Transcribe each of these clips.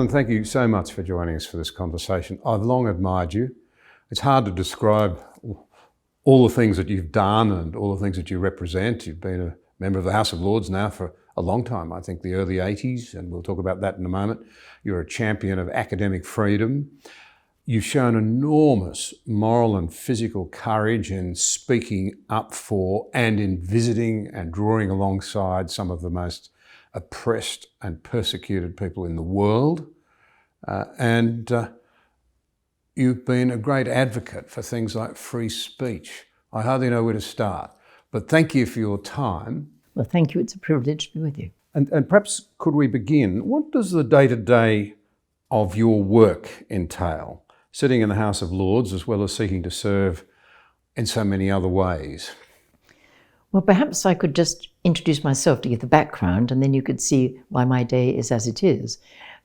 Caroline, thank you so much for joining us for this conversation. I've long admired you. It's hard to describe all the things that you've done and all the things that you represent. You've been a member of the House of Lords now for a long time, I think the early 80s, and we'll talk about that in a moment. You're a champion of academic freedom. You've shown enormous moral and physical courage in speaking up for and in visiting and drawing alongside some of the most oppressed and persecuted people in the world. You've been a great advocate for things like free speech. I hardly know where to start, but thank you for your time. Well, thank you. It's a privilege to be with you. And perhaps could we begin? What does the day-to-day of your work entail, sitting in the House of Lords as well as seeking to serve in so many other ways? Well, perhaps I could just introduce myself to give the background, and then you could see why my day is as it is.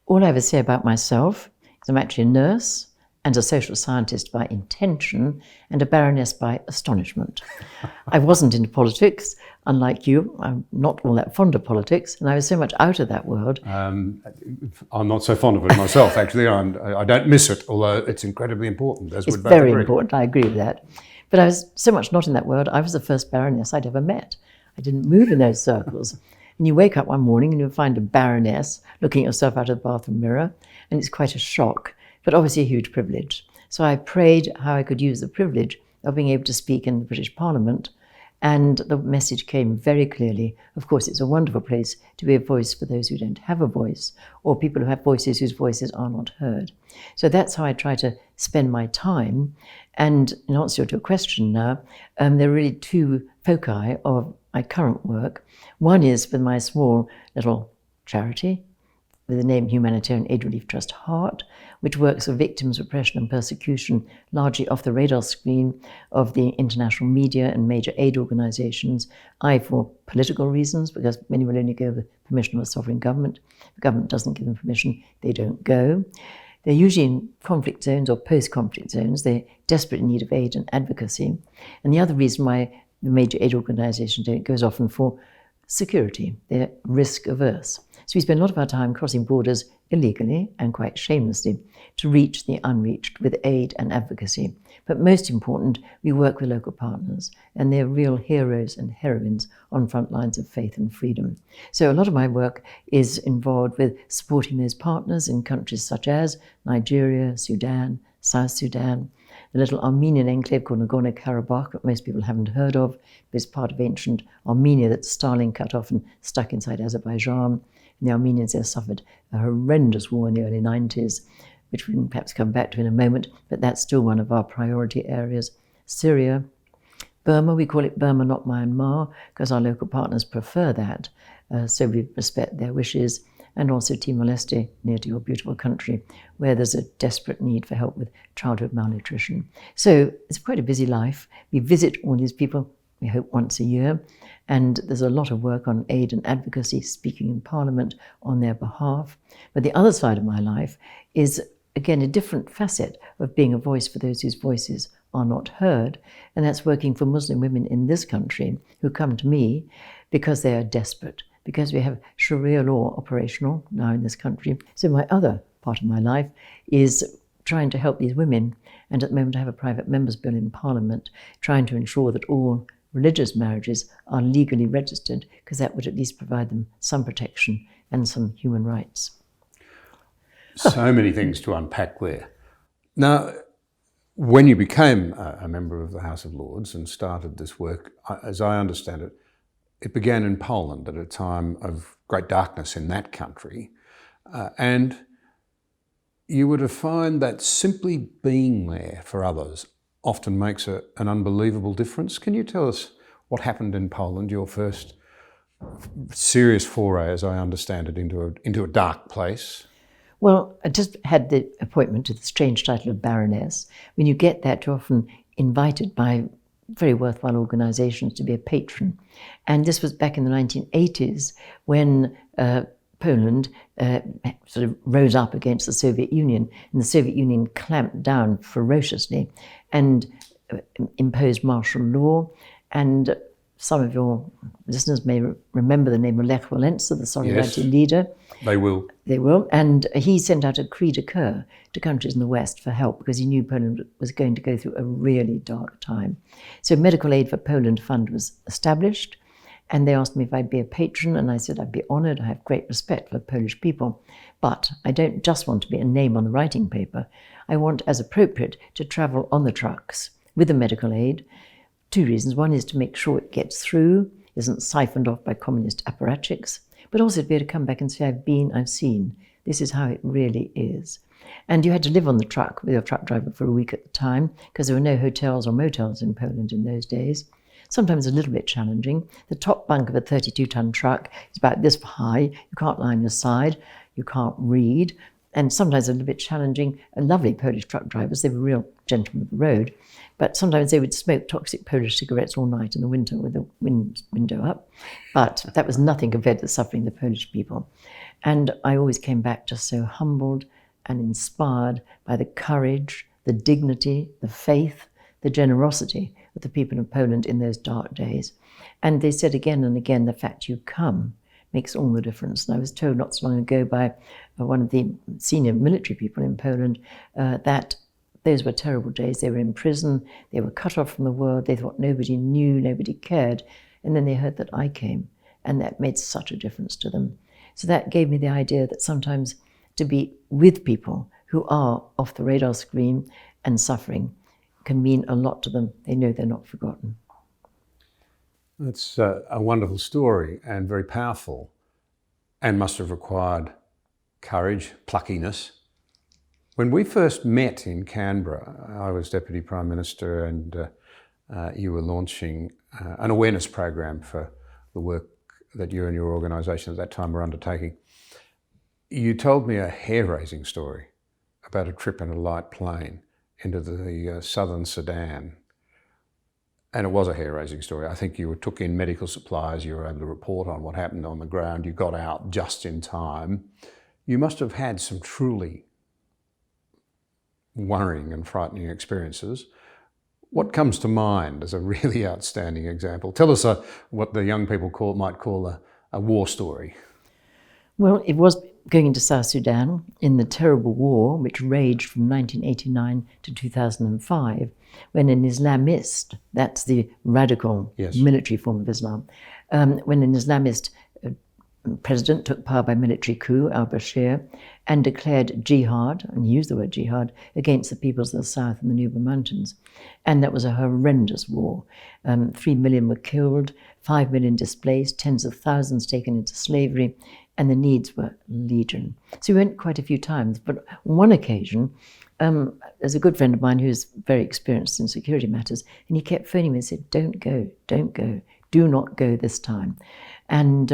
All I ever say about myself is I'm actually a nurse and a social scientist by intention and a baroness by astonishment. I wasn't into politics, unlike you. I'm not all that fond of politics, and I was so much out of that world. I'm not so fond of it myself, actually. I don't miss it, although it's incredibly important, as It's we'd both very agree. important, I agree with that. But I was so much not in that world, I was the first baroness I'd ever met. I didn't move in those circles. And you wake up one morning and you find a baroness looking at yourself out of the bathroom mirror, and it's quite a shock, but obviously a huge privilege. So I prayed how I could use the privilege of being able to speak in the British Parliament, and the message came very clearly. Of course, it's a wonderful place to be a voice for those who don't have a voice, or people who have voices whose voices are not heard. So that's how I try to spend my time. And in answer to your question now, there are really two foci of my current work. One is with my small little charity with the name Humanitarian Aid Relief Trust Heart, which works with victims of oppression and persecution, largely off the radar screen of the international media and major aid organisations. I, for political reasons, because many will only go with permission of a sovereign government. If the government doesn't give them permission, they don't go. They're usually in conflict zones or post-conflict zones. They're desperate in need of aid and advocacy. And the other reason why the major aid organisations don't go is often for security. They're risk averse. So we spend a lot of our time crossing borders illegally and quite shamelessly to reach the unreached with aid and advocacy. But most important, we work with local partners, and they're real heroes and heroines on front lines of faith and freedom. So a lot of my work is involved with supporting those partners in countries such as Nigeria, Sudan, South Sudan, the little Armenian enclave called Nagorno-Karabakh that most people haven't heard of. It's part of ancient Armenia that Stalin cut off and stuck inside Azerbaijan. And the Armenians there suffered a horrendous war in the early 90s, which we can perhaps come back to in a moment, but that's still one of our priority areas. Syria, Burma, we call it Burma, not Myanmar, because our local partners prefer that, so we respect their wishes. And also Timor-Leste, near to your beautiful country, where there's a desperate need for help with childhood malnutrition. So it's quite a busy life. We visit all these people, we hope once a year, and there's a lot of work on aid and advocacy, speaking in Parliament on their behalf. But the other side of my life is, again, a different facet of being a voice for those whose voices are not heard, and that's working for Muslim women in this country who come to me because they are desperate, because we have Sharia law operational now in this country. So my other part of my life is trying to help these women, and at the moment I have a private member's bill in Parliament trying to ensure that all religious marriages are legally registered, because that would at least provide them some protection and some human rights. So many things to unpack there. Now, when you became a member of the House of Lords and started this work, as I understand it, it began in Poland at a time of great darkness in that country. And you were to find that simply being there for others often makes an unbelievable difference. Can you tell us what happened in Poland, your first serious foray, as I understand it, into a dark place? Well, I just had the appointment to the strange title of Baroness. When you get that, you're often invited by very worthwhile organisations to be a patron. And this was back in the 1980s when Poland sort of rose up against the Soviet Union, and the Soviet Union clamped down ferociously and imposed martial law. And some of your listeners may remember the name of Lech Walesa, the Solidarity Yes. leader. They will. They will. And he sent out a cri de coeur to countries in the West for help because he knew Poland was going to go through a really dark time. So Medical Aid for Poland Fund was established, and they asked me if I'd be a patron, and I said I'd be honoured. I have great respect for Polish people, but I don't just want to be a name on the writing paper. I want, as appropriate, to travel on the trucks with the medical aid. 2 reasons. One is to make sure it gets through, isn't siphoned off by communist apparatchiks, but also to be able to come back and say, I've been, I've seen. This is how it really is. And you had to live on the truck with your truck driver for a week at a time because there were no hotels or motels in Poland in those days. Sometimes a little bit challenging. The top bunk of a 32-ton truck is about this high. You can't lie on your side. You can't read. And sometimes a little bit challenging. Lovely Polish truck drivers, they were real gentlemen of the road. But sometimes they would smoke toxic Polish cigarettes all night in the winter with the window up. But that was nothing compared to the suffering of the Polish people. And I always came back just so humbled and inspired by the courage, the dignity, the faith, the generosity of the people of Poland in those dark days. And they said again and again, the fact you come makes all the difference. And I was told not so long ago by one of the senior military people in Poland that those were terrible days. They were in prison, they were cut off from the world, they thought nobody knew, nobody cared. And then they heard that I came, and that made such a difference to them. So that gave me the idea that sometimes to be with people who are off the radar screen and suffering can mean a lot to them. They know they're not forgotten. That's a wonderful story and very powerful, and must have required courage, pluckiness. When we first met in Canberra, I was Deputy Prime Minister and you were launching an awareness program for the work that you and your organisation at that time were undertaking. You told me a hair-raising story about a trip in a light plane into the southern Sudan. And it was a hair-raising story. I think you took in medical supplies, you were able to report on what happened on the ground, you got out just in time. You must have had some truly worrying and frightening experiences. What comes to mind as a really outstanding example? Tell us what the young people might call a war story. Well, it was going into South Sudan in the terrible war which raged from 1989 to 2005, when an Islamist, that's the radical military form of Islam, when an Islamist president took power by military coup, al-Bashir, and declared jihad, and he used the word jihad, against the peoples of the south and the Nuba Mountains. And that was a horrendous war. 3 million were killed, 5 million displaced, tens of thousands taken into slavery, and the needs were legion. So we went quite a few times, but on one occasion, there's a good friend of mine who's very experienced in security matters, and he kept phoning me and said, don't go, do not go this time. And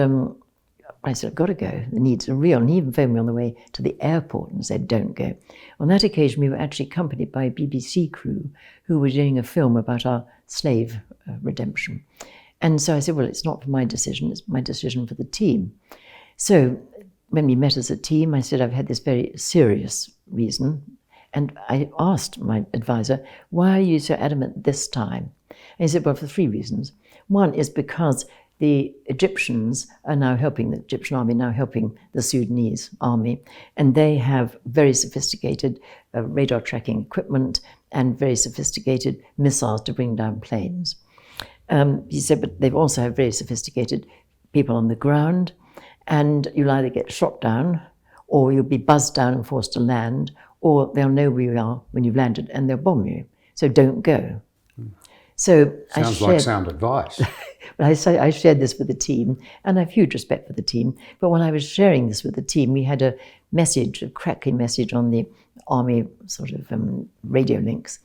I said, I've got to go. The needs are real. And he even phoned me on the way to the airport and said, don't go. On that occasion, we were actually accompanied by a BBC crew who were doing a film about our slave redemption. And so I said, well, it's not my decision. It's my decision for the team. So when we met as a team, I said, I've had this very serious reason. And I asked my advisor, why are you so adamant this time? And he said, well, for 3 reasons. One is because the Egyptians are now helping, the Egyptian army now helping the Sudanese army, and they have very sophisticated radar tracking equipment and very sophisticated missiles to bring down planes. He said, but they've also have very sophisticated people on the ground, and you'll either get shot down, or you'll be buzzed down and forced to land, or they'll know where you are when you've landed and they'll bomb you. So don't go. So sounds like sound advice. But I shared this with the team, and I have huge respect for the team. But when I was sharing this with the team, we had a message, a crackling message on the army sort of radio links.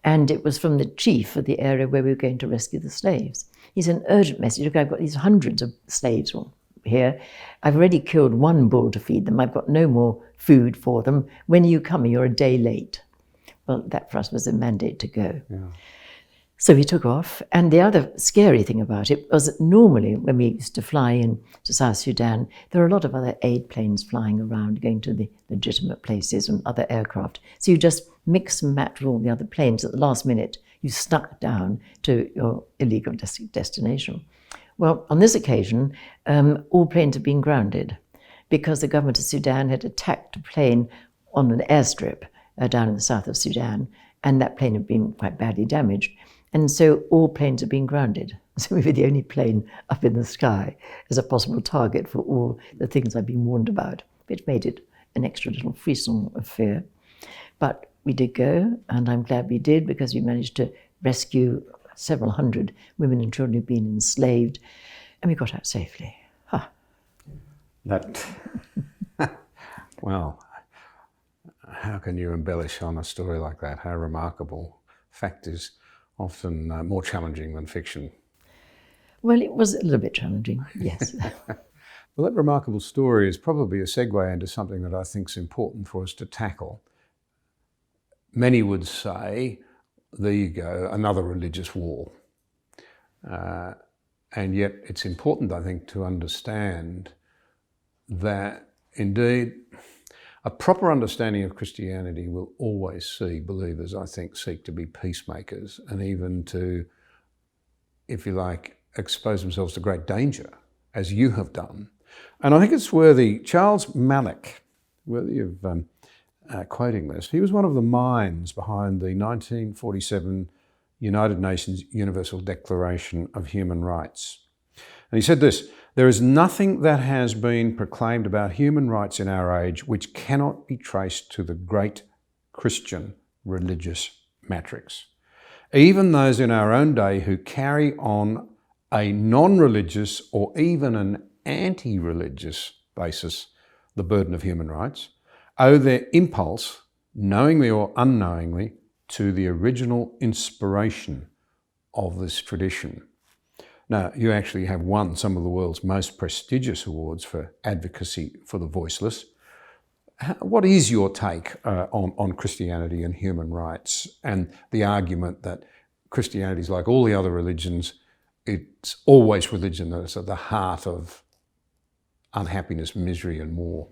And it was from the chief of the area where we were going to rescue the slaves. He's an urgent message. Look, I've got these hundreds of slaves here. I've already killed 1 bull to feed them. I've got no more food for them. When are you coming? You're a day late. Well, that for us was a mandate to go. Yeah. So we took off, and the other scary thing about it was that normally when we used to fly in to South Sudan, there are a lot of other aid planes flying around, going to the legitimate places and other aircraft. So you just mix and match with all the other planes. At the last minute, you snuck down to your illegal destination. Well, on this occasion, all planes have been grounded because the government of Sudan had attacked a plane on an airstrip down in the south of Sudan, and that plane had been quite badly damaged. And so all planes have been grounded. So we were the only plane up in the sky as a possible target for all the things I've been warned about, which made it an extra little frisson of fear. But we did go, and I'm glad we did, because we managed to rescue several hundred women and children who'd been enslaved, and we got out safely. Huh. That, well, how can you embellish on a story like that? How remarkable. Fact is often more challenging than fiction. Well, it was a little bit challenging, yes. Well, that remarkable story is probably a segue into something that I think is important for us to tackle. Many would say, there you go, another religious war. And yet it's important, I think, to understand that indeed a proper understanding of Christianity will always see believers, I think, seek to be peacemakers and even to, if you like, expose themselves to great danger, as you have done. And I think it's worthy, Charles Malik, worthy of quoting this, he was one of the minds behind the 1947 United Nations Universal Declaration of Human Rights. And he said this: "There is nothing that has been proclaimed about human rights in our age which cannot be traced to the great Christian religious matrix. Even those in our own day who carry on a non-religious or even an anti-religious basis the burden of human rights owe their impulse, knowingly or unknowingly, to the original inspiration of this tradition." Now, you actually have won some of the world's most prestigious awards for advocacy for the voiceless. What is your take on Christianity and human rights and the argument that Christianity is like all the other religions, it's always religion that is at the heart of unhappiness, misery and war?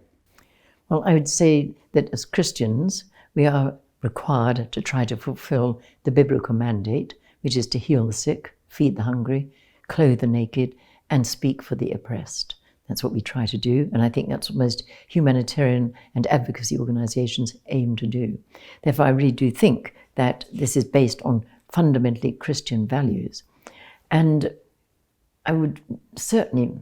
Well, I would say that as Christians, we are required to try to fulfill the biblical mandate, which is to heal the sick, feed the hungry, clothe the naked, and speak for the oppressed. That's what we try to do, and I think that's what most humanitarian and advocacy organizations aim to do. Therefore, I really do think that this is based on fundamentally Christian values. And I would certainly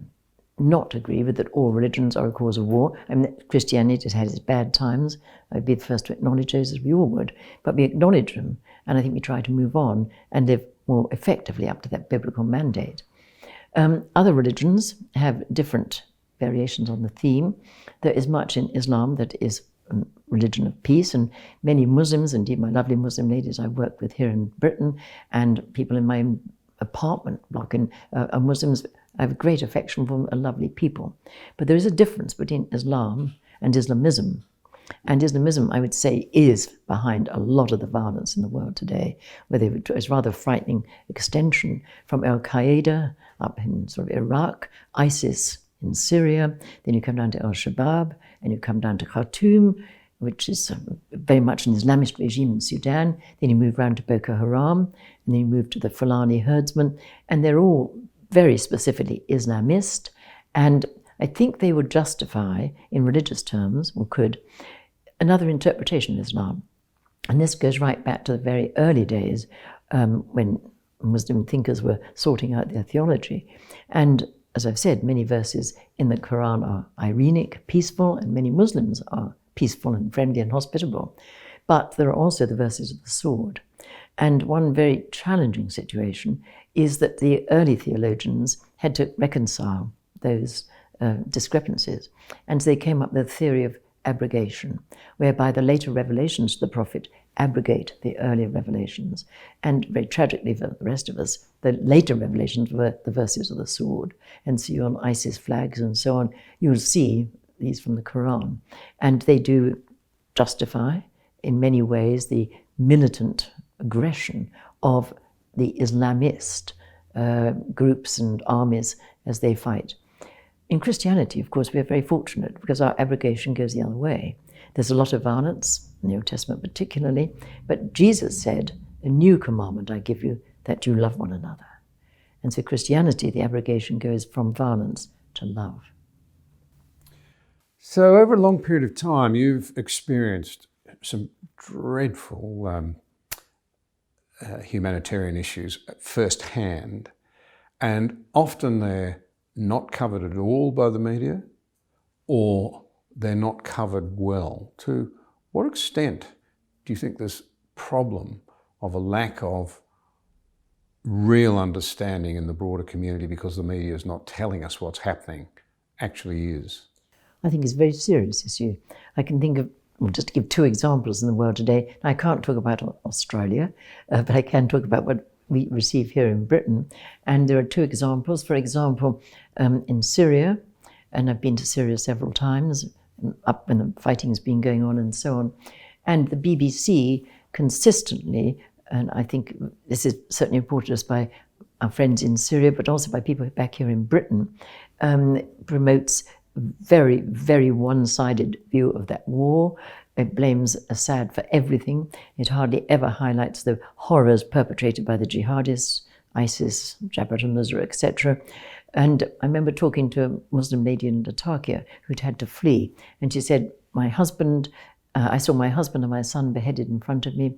not agree with that all religions are a cause of war. I mean, Christianity has had its bad times. I'd be the first to acknowledge those, as we all would, but we acknowledge them, and I think we try to move on and live more effectively up to that biblical mandate. Other religions have different variations on the theme. There is much in Islam that is a religion of peace, and many Muslims, indeed my lovely Muslim ladies I work with here in Britain, and people in my apartment block are Muslims. I have a great affection for them, are lovely people. But there is a difference between Islam and Islamism. And Islamism, I would say, is behind a lot of the violence in the world today, where it's rather frightening extension from Al-Qaeda up in sort of Iraq, ISIS in Syria, then you come down to Al-Shabaab, and you come down to Khartoum, which is very much an Islamist regime in Sudan, then you move around to Boko Haram, and then you move to the Fulani herdsmen, and they're all very specifically Islamist, and I think they would justify, in religious terms, or could, another interpretation of Islam. And this goes right back to the very early days when Muslim thinkers were sorting out their theology. And as I've said, many verses in the Quran are irenic, peaceful, and many Muslims are peaceful and friendly and hospitable. But there are also the verses of the sword. And one very challenging situation is that the early theologians had to reconcile those discrepancies. And so they came up with a theory of abrogation, whereby the later revelations of the prophet abrogate the earlier revelations. And very tragically for the rest of us, the later revelations were the verses of the sword. And so on ISIS flags and so on, you'll see these from the Quran. And they do justify, in many ways, the militant aggression of the Islamist groups and armies as they fight. In Christianity, of course, we are very fortunate because our abrogation goes the other way. There's a lot of violence, in the Old Testament particularly, but Jesus said a new commandment I give you, that you love one another. And so Christianity, the abrogation goes from violence to love. So over a long period of time, you've experienced some dreadful humanitarian issues firsthand, and often they're not covered at all by the media, or they're not covered well. To what extent do you think this problem of a lack of real understanding in the broader community because the media is not telling us what's happening actually is? I think it's a very serious issue. I can think of, well, just to give two examples in the world today. I can't talk about Australia, but I can talk about what we receive here in Britain. And there are two examples. For example, in Syria, and I've been to Syria several times, up when the fighting's been going on and so on. And the BBC consistently, and I think this is certainly reported us by our friends in Syria, but also by people back here in Britain, promotes very, very one-sided view of that war. It blames Assad for everything. It hardly ever highlights the horrors perpetrated by the jihadists, ISIS, Jabhat al-Nusra, etc. And I remember talking to a Muslim lady in Latakia who'd had to flee, and she said, I saw my husband and my son beheaded in front of me.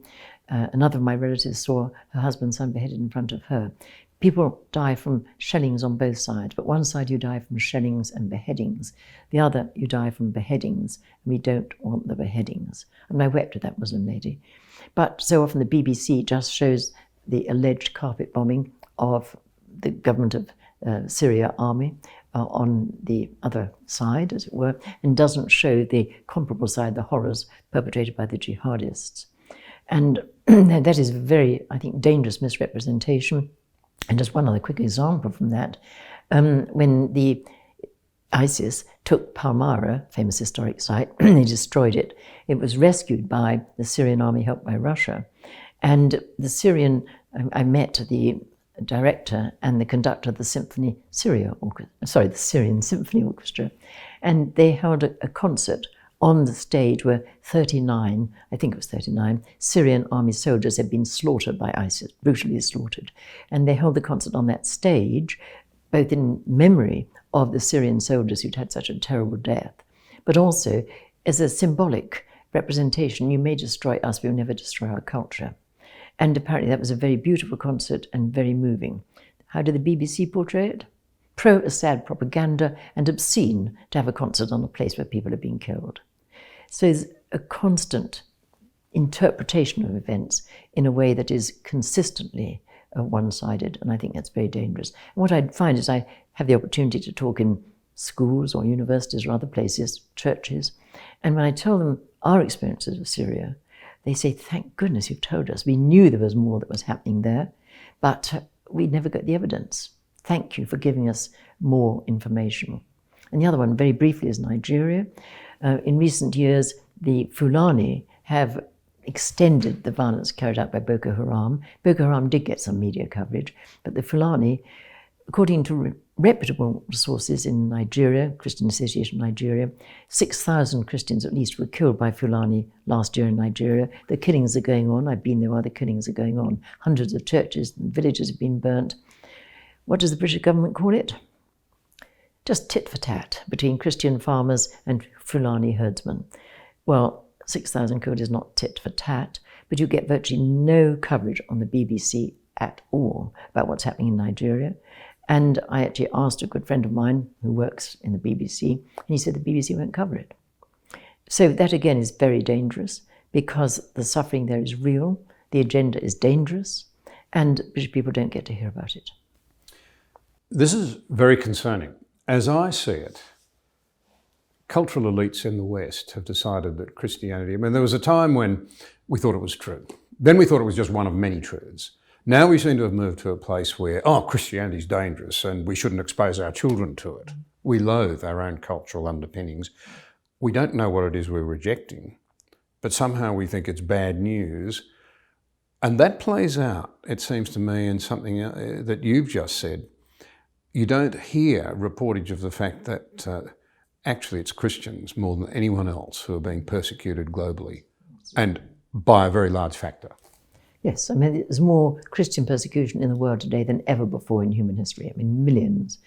Another of my relatives saw her husband and son beheaded in front of her. People die from shellings on both sides, but one side you die from shellings and beheadings. The other you die from beheadings, and we don't want the beheadings. And I wept with that Muslim lady. But so often the BBC just shows the alleged carpet bombing of the government of Syria army on the other side, as it were, and doesn't show the comparable side, the horrors perpetrated by the jihadists. And that is a very, I think, dangerous misrepresentation. And just one other quick example from that, when the ISIS took Palmyra, famous historic site, they destroyed it. It was rescued by the Syrian army helped by Russia. And the Syrian, I met the director and the conductor of the the Syrian Symphony Orchestra, and they held a concert on the stage where 39, I think it was 39, Syrian army soldiers had been slaughtered by ISIS, brutally slaughtered. And they held the concert on that stage, both in memory of the Syrian soldiers who'd had such a terrible death, but also as a symbolic representation. You may destroy us, but you'll never destroy our culture. And apparently that was a very beautiful concert and very moving. How did the BBC portray it? Pro-Assad propaganda and obscene to have a concert on a place where people are being killed. So there's a constant interpretation of events in a way that is consistently one-sided, and I think that's very dangerous. And what I find is I have the opportunity to talk in schools or universities or other places, churches, and when I tell them our experiences of Syria, they say, thank goodness you've told us. We knew there was more that was happening there, but we never got the evidence. Thank you for giving us more information. And the other one, very briefly, is Nigeria. In recent years, the Fulani have extended the violence carried out by Boko Haram. Boko Haram did get some media coverage, but the Fulani, according to reputable sources in Nigeria, Christian Association Nigeria, 6,000 Christians at least were killed by Fulani last year in Nigeria. The killings are going on. I've been there while the killings are going on. Hundreds of churches and villages have been burnt. What does the British government call it? Just tit for tat between Christian farmers and Fulani herdsmen. Well, 6,000 killed is not tit for tat, but you get virtually no coverage on the BBC at all about what's happening in Nigeria. And I actually asked a good friend of mine who works in the BBC, and he said the BBC won't cover it. So that again is very dangerous because the suffering there is real, the agenda is dangerous, and British people don't get to hear about it. This is very concerning. As I see it, cultural elites in the West have decided that Christianity, I mean, there was a time when we thought it was true. Then we thought it was just one of many truths. Now we seem to have moved to a place where, Christianity is dangerous and we shouldn't expose our children to it. We loathe our own cultural underpinnings. We don't know what it is we're rejecting, but somehow we think it's bad news. And that plays out, it seems to me, in something that you've just said. You don't hear reportage of the fact that actually it's Christians more than anyone else who are being persecuted globally, and by a very large factor. Yes, I mean, there's more Christian persecution in the world today than ever before in human history. I mean, millions.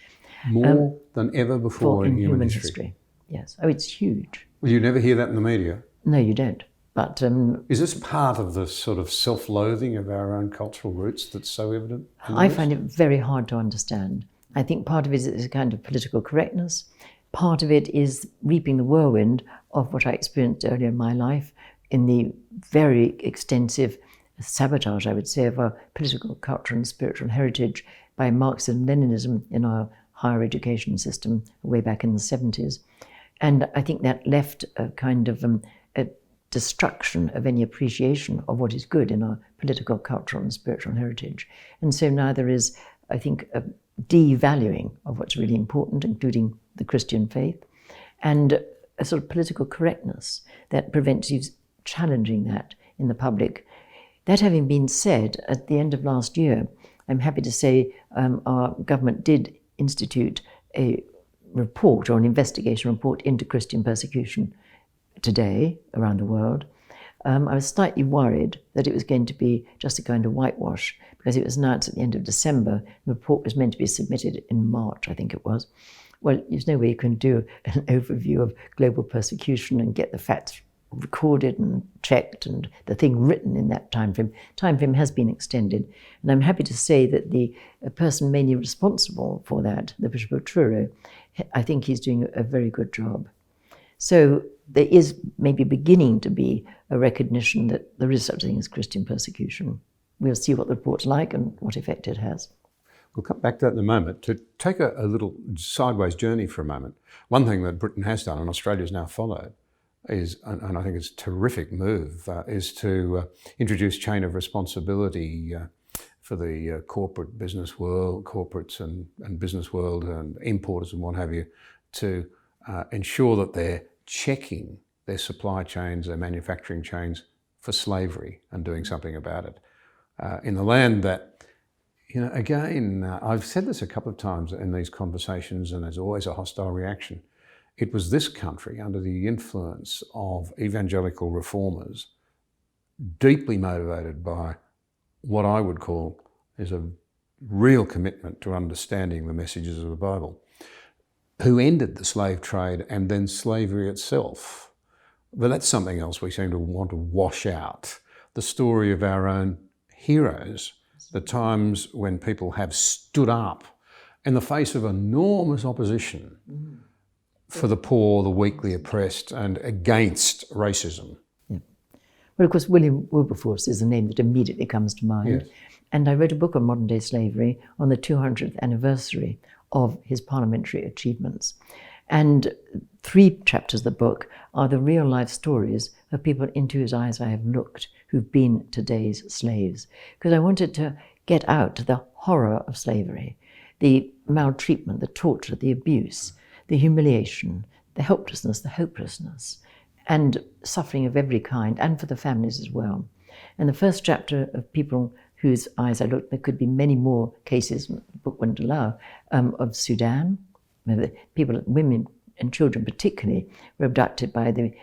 More than ever before in human history. Yes. Oh, it's huge. Well, you never hear that in the media. No, you don't. But is this part of the sort of self-loathing of our own cultural roots that's so evident? I find it very hard to understand. I think part of it is a kind of political correctness. Part of it is reaping the whirlwind of what I experienced earlier in my life in the very extensive sabotage, I would say, of our political, cultural and spiritual heritage by Marxism-Leninism in our higher education system way back in the 70s. And I think that left a kind of a destruction of any appreciation of what is good in our political, cultural and spiritual heritage. And so now there is, I think, a devaluing of what's really important, including the Christian faith, and a sort of political correctness that prevents you challenging that in the public. That having been said, at the end of last year, I'm happy to say our government did institute a report or an investigation report into Christian persecution today around the world. I was slightly worried that it was going to be just a kind of whitewash because it was announced at the end of December. The report was meant to be submitted in March, I think it was. Well, there's no way you can do an overview of global persecution and get the facts recorded and checked and the thing written in that time frame. Time frame has been extended. And I'm happy to say that the person mainly responsible for that, the Bishop of Truro, I think he's doing a very good job. So there is maybe beginning to be a recognition that there is such a thing as Christian persecution. We'll see what the report's like and what effect it has. We'll come back to that in a moment. To take a little sideways journey for a moment, one thing that Britain has done and Australia's now followed is, and I think it's a terrific move, is to introduce chain of responsibility for the corporate business world, corporates and business world and importers and what have you, to ensure that they're checking their supply chains, their manufacturing chains for slavery and doing something about it. In the land that, you know, again, I've said this a couple of times in these conversations and there's always a hostile reaction. It was this country under the influence of evangelical reformers, deeply motivated by what I would call is a real commitment to understanding the messages of the Bible, who ended the slave trade and then slavery itself. But that's something else we seem to want to wash out. The story of our own heroes, the times when people have stood up in the face of enormous opposition for the poor, the weak, the oppressed, and against racism. Yeah. Well, of course, William Wilberforce is a name that immediately comes to mind. Yes. And I wrote a book on modern-day slavery on the 200th anniversary of his parliamentary achievements. And 3 chapters of the book are the real-life stories of people into whose eyes I have looked, who've been today's slaves. Because I wanted to get out the horror of slavery, the maltreatment, the torture, the abuse, the humiliation, the helplessness, the hopelessness, and suffering of every kind, and for the families as well. And the first chapter of people whose eyes I looked, there could be many more cases, the book wouldn't allow, of Sudan. People, women and children particularly, were abducted by the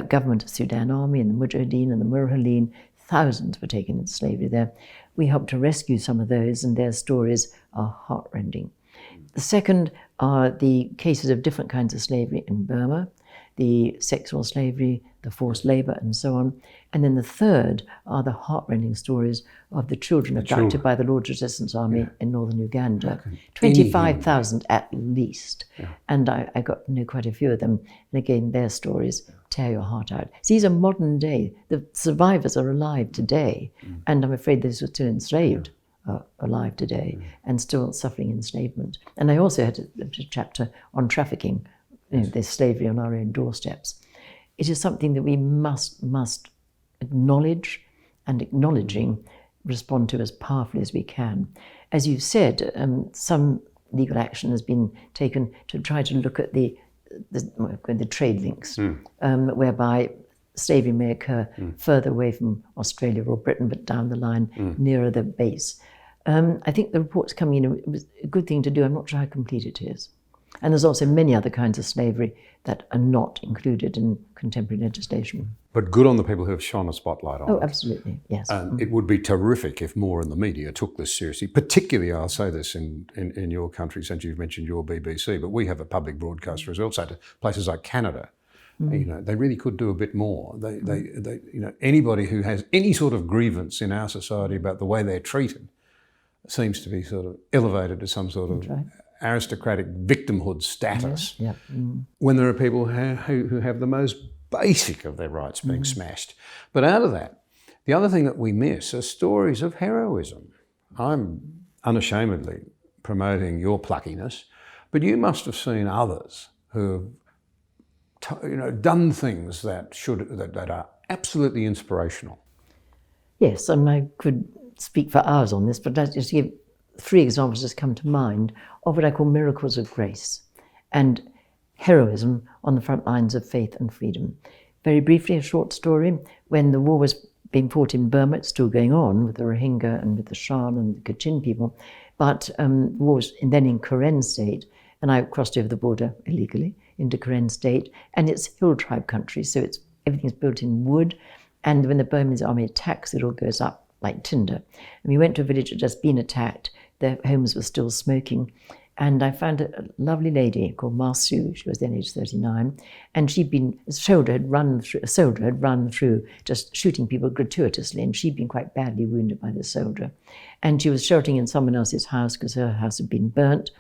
government of Sudan army and the Mujahideen and the Murhaleen. Thousands were taken into slavery there. We helped to rescue some of those, and their stories are heartrending. The second are the cases of different kinds of slavery in Burma, the sexual slavery, the forced labor, and so on. And then the third are the heartrending stories of the children abducted by the Lord's Resistance Army in northern Uganda. 25,000 at least. Yeah. And I got to know quite a few of them. And again, their stories tear your heart out. So these are modern day. The survivors are alive today. And I'm afraid those who are still enslaved are alive today and still suffering enslavement. And I also had a chapter on trafficking. You know, there's slavery on our own doorsteps. It is something that we must acknowledge, and acknowledging, respond to as powerfully as we can. As you said, some legal action has been taken to try to look at the trade links, whereby slavery may occur further away from Australia or Britain, but down the line, nearer the base. I think the report's coming in. It was a good thing to do. I'm not sure how complete it is. And there's also many other kinds of slavery that are not included in contemporary legislation. But good on the people who have shone a spotlight on it. Oh, absolutely, yes. And it would be terrific if more in the media took this seriously, particularly, I'll say this, in your country, since you've mentioned your BBC, but we have a public broadcaster as well, so to places like Canada, you know, they really could do a bit more. They, you know, anybody who has any sort of grievance in our society about the way they're treated seems to be sort of elevated to some sort of aristocratic victimhood status. Yeah. When there are people who have the most basic of their rights being smashed. But out of that, the other thing that we miss are stories of heroism. I'm unashamedly promoting your pluckiness, but you must have seen others who have done things that are absolutely inspirational. Yes, and I could speak for hours on this, but let's just give 3 examples that come to mind of what I call miracles of grace and heroism on the front lines of faith and freedom. Very briefly, a short story. When the war was being fought in Burma, it's still going on with the Rohingya and with the Shan and the Kachin people, but the war was then in Karen State, and I crossed over the border illegally into Karen State, and it's hill tribe country, so everything's built in wood, and when the Burmese army attacks, it all goes up like tinder. And we went to a village that had just been attacked. Their homes were still smoking. And I found a lovely lady called Marsu. She was then aged 39. And a soldier had run through just shooting people gratuitously. And she'd been quite badly wounded by the soldier. And she was sheltering in someone else's house because her house had been burnt.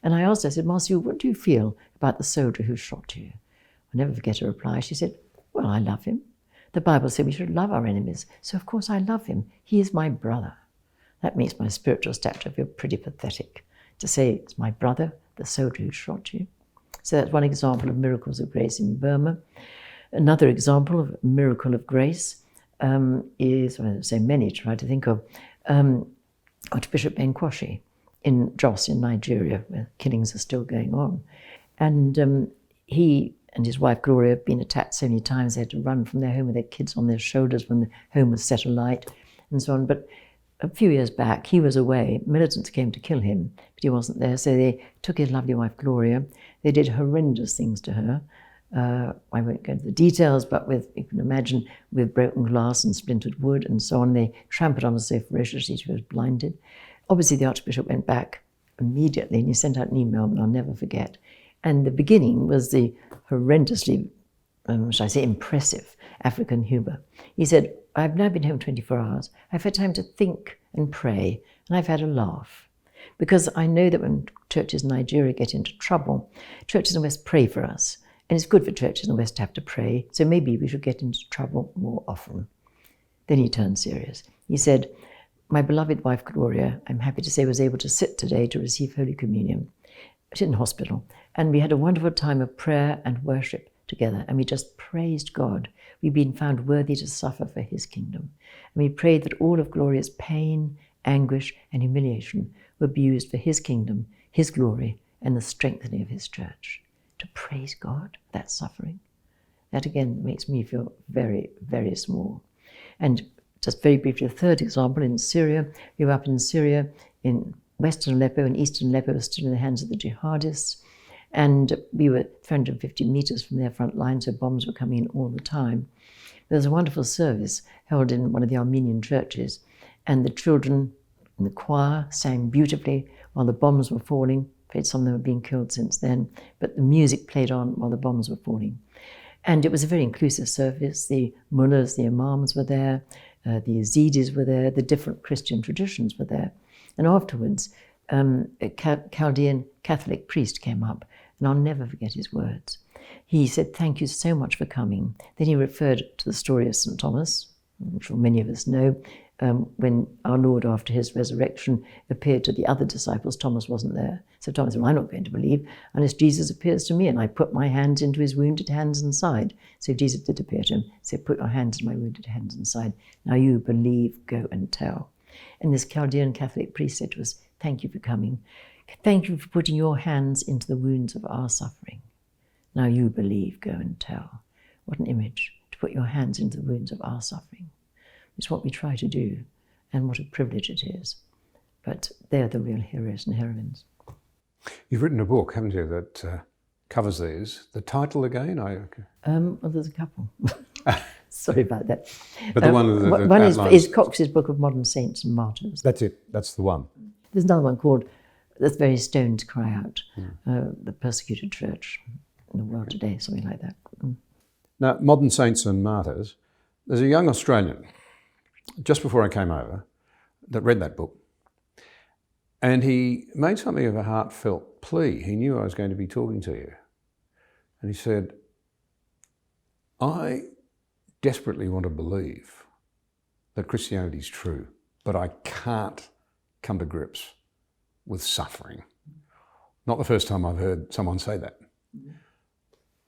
And I asked her, I said, Marsu, what do you feel about the soldier who shot you? I'll never forget her reply. She said, well, I love him. The Bible said we should love our enemies. So of course I love him. He is my brother. That makes my spiritual stature feel pretty pathetic. To say it's my brother, the soldier who shot you. So that's one example of miracles of grace in Burma. Another example of a miracle of grace is, well, there's so many to try to think of, Archbishop Benkwashi in Jos in Nigeria, where killings are still going on. And he and his wife Gloria have been attacked so many times they had to run from their home with their kids on their shoulders when the home was set alight and so on. But a few years back, he was away. Militants came to kill him, but he wasn't there. So they took his lovely wife, Gloria. They did horrendous things to her. I won't go into the details, but you can imagine, with broken glass and splintered wood and so on. They trampled on her so ferociously she was blinded. Obviously, the Archbishop went back immediately and he sent out an email that I'll never forget. And the beginning was the horrendously, shall I say, impressive African humour. He said, I've now been home 24 hours. I've had time to think and pray, and I've had a laugh. Because I know that when churches in Nigeria get into trouble, churches in the West pray for us. And it's good for churches in the West to have to pray, so maybe we should get into trouble more often. Then he turned serious. He said, my beloved wife Gloria, I'm happy to say, was able to sit today to receive Holy Communion. She's in hospital. And we had a wonderful time of prayer and worship together, and we just praised God. We've been found worthy to suffer for his kingdom. And we prayed that all of Gloria's pain, anguish, and humiliation would be used for his kingdom, his glory, and the strengthening of his church. To praise God, that suffering. That again makes me feel very, very small. And just very briefly, a third example in Syria. We were up in Syria, in Western Aleppo, and Eastern Aleppo was still in the hands of the jihadists. And we were 350 meters from their front line, so bombs were coming in all the time. There was a wonderful service held in one of the Armenian churches, and the children in the choir sang beautifully while the bombs were falling. Afraid some of them have been killed since then, but the music played on while the bombs were falling. And it was a very inclusive service. The mullahs, the imams were there, the Yazidis were there, the different Christian traditions were there. And afterwards, a Chaldean Catholic priest came up, and I'll never forget his words. He said, thank you so much for coming. Then he referred to the story of St. Thomas, I'm sure many of us know, when our Lord, after his resurrection, appeared to the other disciples. Thomas wasn't there. So Thomas said, well, I'm not going to believe unless Jesus appears to me. And I put my hands into his wounded hands and side. So Jesus did appear to him. He said, put your hands in my wounded hands and side. Now you believe, go and tell. And this Chaldean Catholic priest said to us, thank you for coming. Thank you for putting your hands into the wounds of our suffering. Now you believe, go and tell. What an image, to put your hands into the wounds of our suffering. It's what we try to do, and what a privilege it is. But they're the real heroes and heroines. You've written a book, haven't you, that covers these. The title again? Well, there's a couple. Sorry about that. But the one that one outlines... is Cox's book of modern saints and martyrs. That's it. That's the one. There's another one called "The Very Stones Cry Out," the persecuted church in the world today, something like that. Now, Modern Saints and Martyrs, there's a young Australian, just before I came over, that read that book. And he made something of a heartfelt plea. He knew I was going to be talking to you. And he said, I desperately want to believe that Christianity is true, but I can't come to grips with suffering. Not the first time I've heard someone say that.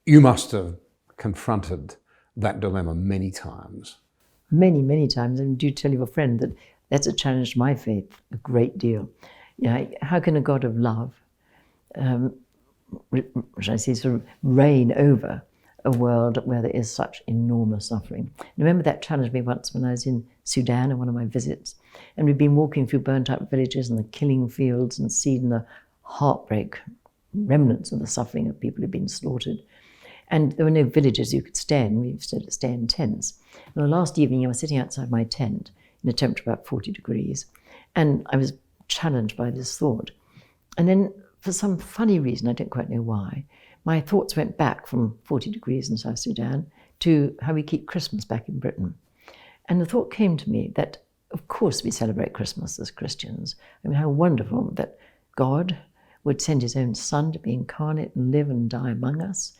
You must have confronted that dilemma many times. Many, many times. And do tell your friend that that's a challenge to my faith a great deal. You know, how can a God of love, shall I say, sort of reign over a world where there is such enormous suffering? And I remember that challenged me once when I was in Sudan on one of my visits, and we'd been walking through burnt-out villages and the killing fields and seen the heartbreak, remnants of the suffering of people who'd been slaughtered. And there were no villages you could stay in. We used to stay in tents. And the last evening I was sitting outside my tent in a temperature of about 40 degrees, and I was challenged by this thought. And then for some funny reason, I don't quite know why, my thoughts went back from 40 degrees in South Sudan to how we keep Christmas back in Britain. And the thought came to me that, of course, we celebrate Christmas as Christians. I mean, how wonderful that God would send his own Son to be incarnate and live and die among us.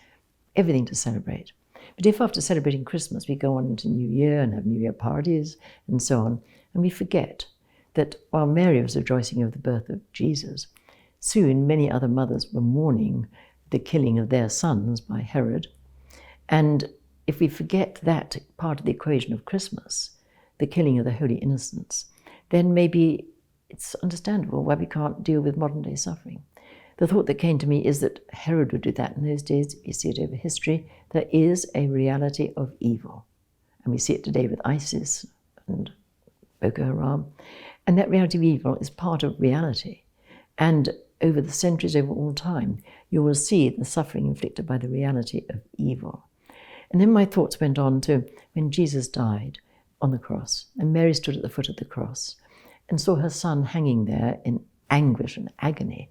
Everything to celebrate. But if after celebrating Christmas we go on into New Year and have New Year parties and so on, and we forget that while Mary was rejoicing over the birth of Jesus, soon many other mothers were mourning the killing of their sons by Herod. And if we forget that part of the equation of Christmas, the killing of the holy innocents, then maybe it's understandable why we can't deal with modern day suffering. The thought that came to me is that Herod would do that in those days. We see it over history. There is a reality of evil. And we see it today with ISIS and Boko Haram. And that reality of evil is part of reality. And over the centuries, over all time, you will see the suffering inflicted by the reality of evil. And then my thoughts went on to when Jesus died on the cross, and Mary stood at the foot of the cross and saw her son hanging there in anguish and agony.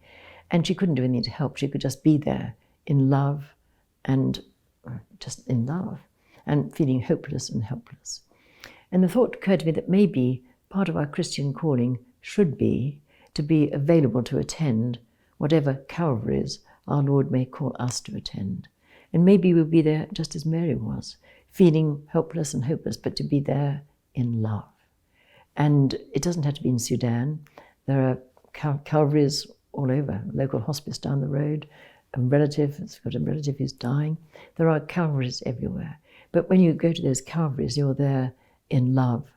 And she couldn't do anything to help. She could just be there in love and just in love and feeling hopeless and helpless. And the thought occurred to me that maybe part of our Christian calling should be to be available to attend whatever Calvaries our Lord may call us to attend. And maybe we'll be there just as Mary was, feeling helpless and hopeless, but to be there in love. And it doesn't have to be in Sudan. There are Calvaries all over, a local hospice down the road, a relative has got a relative who's dying. There are Calvaries everywhere. But when you go to those Calvaries, you're there in love.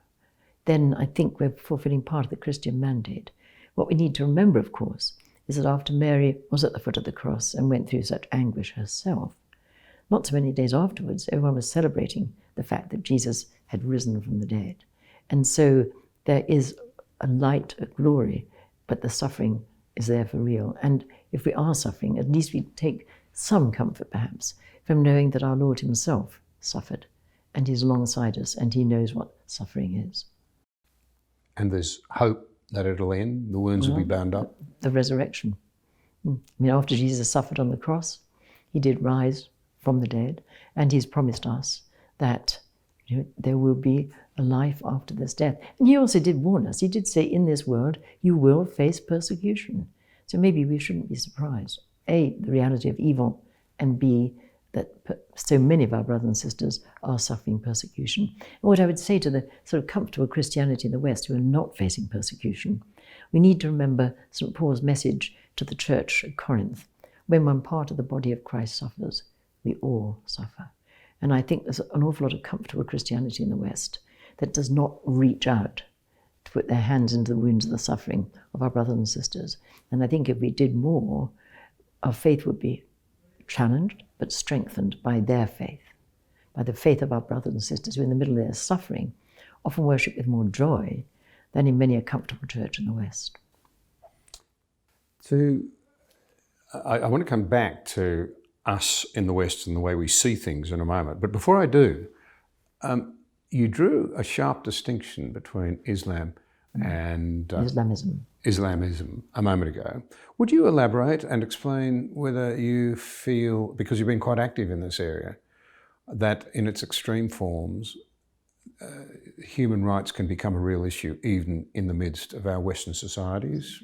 Then I think we're fulfilling part of the Christian mandate. What we need to remember, of course, is that after Mary was at the foot of the cross and went through such anguish herself, not so many days afterwards, everyone was celebrating the fact that Jesus had risen from the dead. And so there is a light, a glory, but the suffering is there for real. And if we are suffering, at least we take some comfort, perhaps, from knowing that our Lord himself suffered, and he's alongside us, and he knows what suffering is. And there's hope that it'll end, the wounds will be bound up. The resurrection. I mean, after Jesus suffered on the cross, he did rise from the dead, and he's promised us that there will be a life after this death. And he also did warn us. He did say, in this world, you will face persecution. So maybe we shouldn't be surprised. A, the reality of evil, and B, that so many of our brothers and sisters are suffering persecution. And what I would say to the sort of comfortable Christianity in the West who are not facing persecution, we need to remember St. Paul's message to the church at Corinth. When one part of the body of Christ suffers, we all suffer. And I think there's an awful lot of comfortable Christianity in the West that does not reach out to put their hands into the wounds of the suffering of our brothers and sisters. And I think if we did more, our faith would be challenged but strengthened by their faith, by the faith of our brothers and sisters who in the middle of their suffering often worship with more joy than in many a comfortable church in the West. To I want to come back to us in the West and the way we see things in a moment. But before I do, you drew a sharp distinction between Islam and Islamism a moment ago. Would you elaborate and explain whether you feel, because you've been quite active in this area, that in its extreme forms, human rights can become a real issue even in the midst of our Western societies?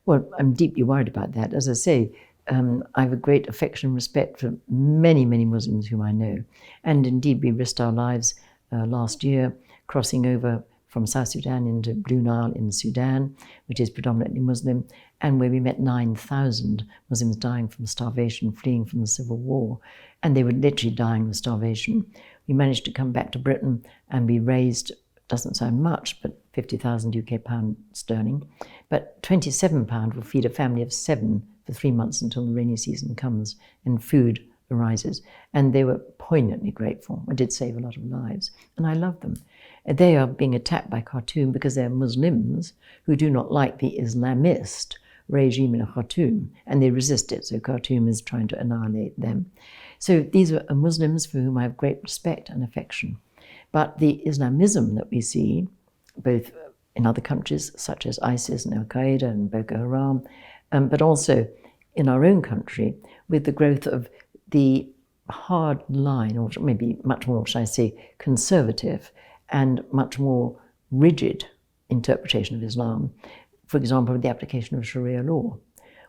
Well, I'm deeply worried about that. As I say, I have a great affection and respect for many, many Muslims whom I know. And indeed, we risked our lives last year crossing over from South Sudan into Blue Nile in Sudan, which is predominantly Muslim, and where we met 9,000 Muslims dying from starvation, fleeing from the civil war. And they were literally dying of starvation. We managed to come back to Britain and we raised, doesn't sound much, but 50,000 UK pound sterling. But £27 will feed a family of 7 for 3 months until the rainy season comes and food arises. And they were poignantly grateful. I did save a lot of lives. And I love them. They are being attacked by Khartoum because they're Muslims who do not like the Islamist regime in Khartoum, and they resist it. So Khartoum is trying to annihilate them. So these are Muslims for whom I have great respect and affection. But the Islamism that we see, both in other countries such as ISIS and Al-Qaeda and Boko Haram, but also in our own country, with the growth of the hard line, or maybe much more, should I say, conservative and much more rigid interpretation of Islam. For example, with the application of Sharia law.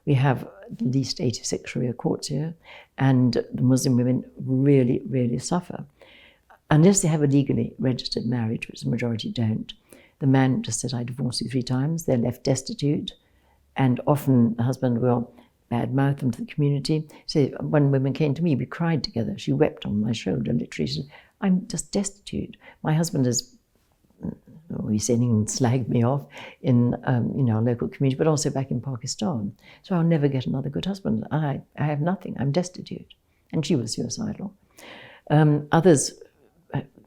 We have at least 86 Sharia courts here, and the Muslim women really, really suffer. Unless they have a legally registered marriage, which the majority don't, the man just says, I divorced you 3 times, they're left destitute, and often the husband will badmouth them to the community. So when women came to me, we cried together. She wept on my shoulder, literally. She said, I'm just destitute. My husband has, we say, slagged me off in our local community, but also back in Pakistan. So I'll never get another good husband. I have nothing. I'm destitute. And she was suicidal. Others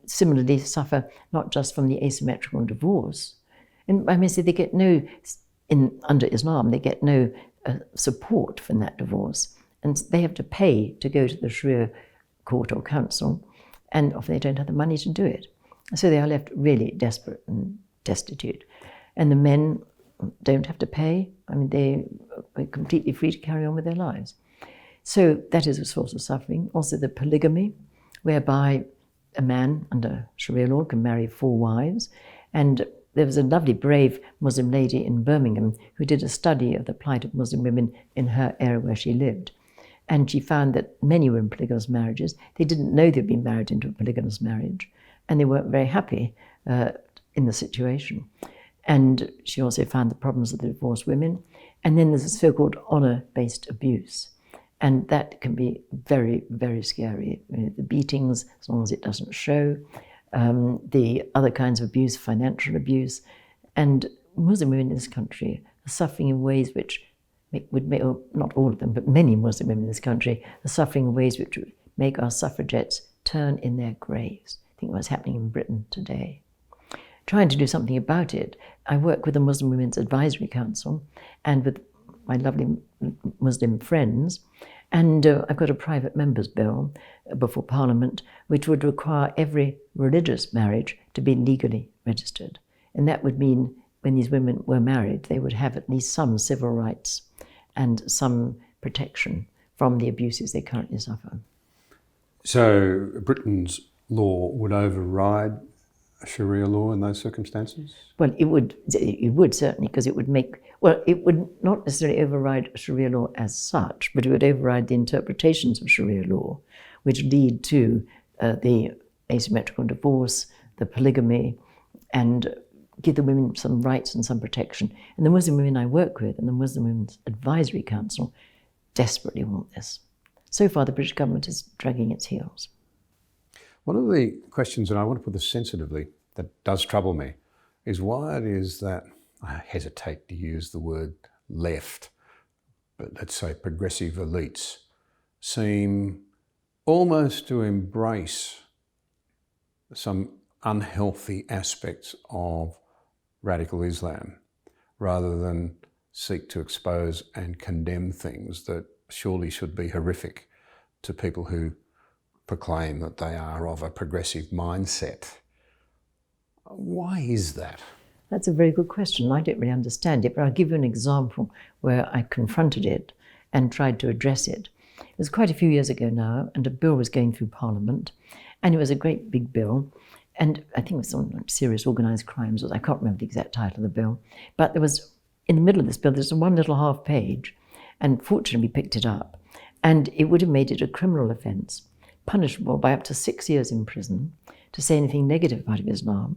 similarly suffer not just from the asymmetrical divorce. And I may say they get no, under Islam, they get no support from that divorce. And they have to pay to go to the Sharia court or council, and often they don't have the money to do it. So they are left really desperate and destitute. And the men don't have to pay. I mean, they are completely free to carry on with their lives. So that is a source of suffering. Also the polygamy, whereby a man under Sharia law can marry 4 wives. And there was a lovely, brave Muslim lady in Birmingham who did a study of the plight of Muslim women in her area where she lived. And she found that many were in polygamous marriages. They didn't know they'd been married into a polygamous marriage, and they weren't very happy in the situation. And she also found the problems of the divorced women. And then there's a so-called honor-based abuse. And that can be very, very scary. The beatings, as long as it doesn't show, the other kinds of abuse, financial abuse. And Muslim women in this country are suffering in ways which would make, not all of them, but many Muslim women in this country are suffering in ways which would make our suffragettes turn in their graves. Think what's happening in Britain today. Trying to do something about it, I work with the Muslim Women's Advisory Council and with my lovely Muslim friends, and I've got a private member's bill before Parliament which would require every religious marriage to be legally registered. And that would mean when these women were married, they would have at least some civil rights and some protection from the abuses they currently suffer. So Britain's law would override Sharia law in those circumstances? Well, it would certainly, because it would it would not necessarily override Sharia law as such, but it would override the interpretations of Sharia law, which lead to the asymmetrical divorce, the polygamy, and give the women some rights and some protection. And the Muslim women I work with and the Muslim Women's Advisory Council desperately want this. So far, the British government is dragging its heels. One of the questions, and I want to put this sensitively, that does trouble me, is why it is that, I hesitate to use the word left, but let's say progressive elites, seem almost to embrace some unhealthy aspects of radical Islam, rather than seek to expose and condemn things that surely should be horrific to people who proclaim that they are of a progressive mindset. Why is that? That's a very good question. I don't really understand it, but I'll give you an example where I confronted it and tried to address it. It was quite a few years ago now, and a bill was going through Parliament, and it was a great big bill, and I think it was on serious organised crimes, I can't remember the exact title of the bill, but there was, in the middle of this bill, there's one little half page, and fortunately we picked it up, and it would have made it a criminal offence, punishable by up to 6 years in prison, to say anything negative about Islam,